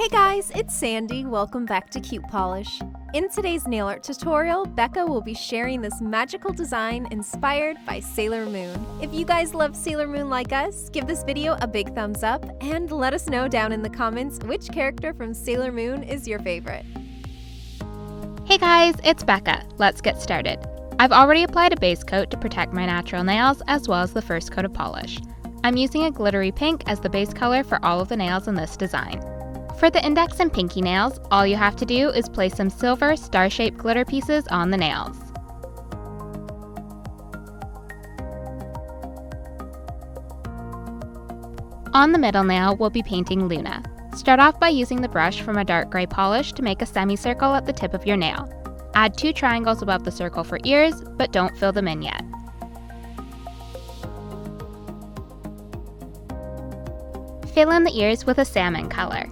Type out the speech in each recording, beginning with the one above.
Hey guys, it's Sandy. Welcome back to cutepolish. In today's nail art tutorial, Becca will be sharing this magical design inspired by Sailor Moon. If you guys love Sailor Moon like us, give this video a big thumbs up and let us know down in the comments which character from Sailor Moon is your favorite. Hey guys, it's Becca. Let's get started. I've already applied a base coat to protect my natural nails as well as the first coat of polish. I'm using a glittery pink as the base color for all of the nails in this design. For the index and pinky nails, all you have to do is place some silver star-shaped glitter pieces on the nails. On the middle nail, we'll be painting Luna. Start off by using the brush from a dark gray polish to make a semicircle at the tip of your nail. Add 2 triangles above the circle for ears, but don't fill them in yet. Fill in the ears with a salmon color.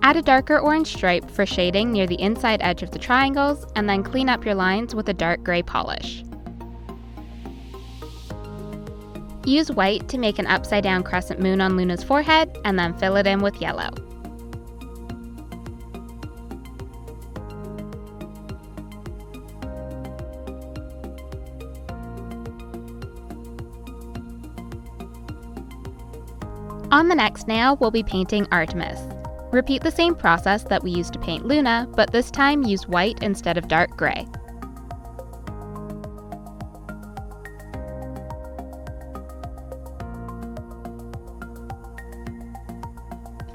Add a darker orange stripe for shading near the inside edge of the triangles, and then clean up your lines with a dark gray polish. Use white to make an upside-down crescent moon on Luna's forehead, and then fill it in with yellow. On the next nail, we'll be painting Artemis. Repeat the same process that we used to paint Luna, but this time use white instead of dark gray.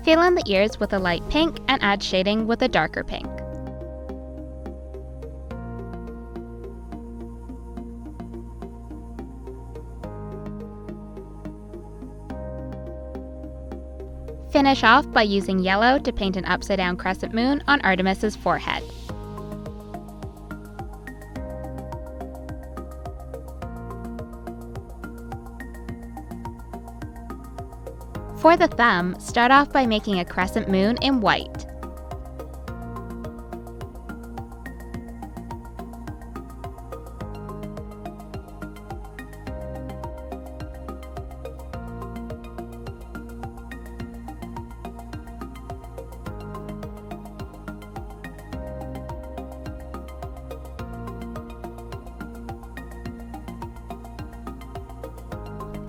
Fill in the ears with a light pink and add shading with a darker pink. Finish off by using yellow to paint an upside-down crescent moon on Artemis's forehead. For the thumb, start off by making a crescent moon in white.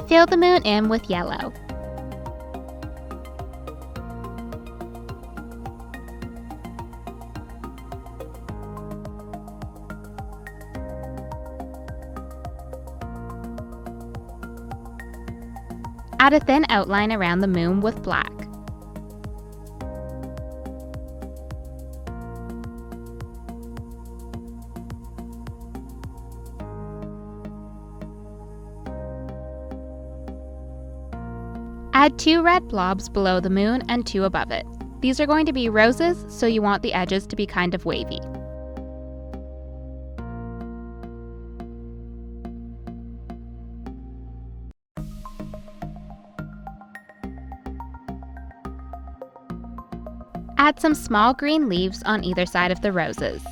Fill the moon in with yellow. Add a thin outline around the moon with black. Add 2 red blobs below the moon and 2 above it. These are going to be roses, so you want the edges to be kind of wavy. Add some small green leaves on either side of the roses.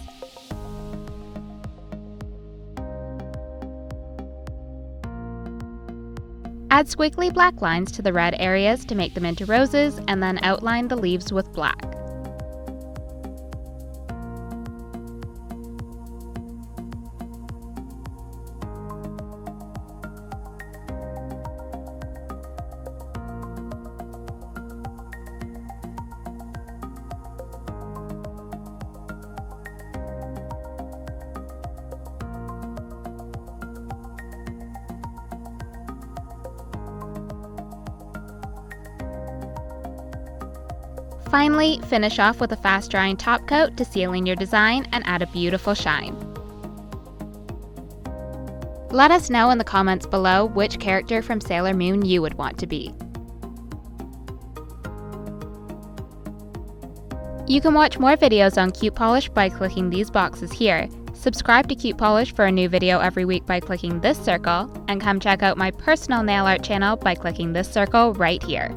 Add squiggly black lines to the red areas to make them into roses, and then outline the leaves with black. Finally, finish off with a fast-drying top coat to seal in your design and add a beautiful shine. Let us know in the comments below which character from Sailor Moon you would want to be. You can watch more videos on cutepolish by clicking these boxes here. Subscribe to cutepolish for a new video every week by clicking this circle, and come check out my personal nail art channel by clicking this circle right here.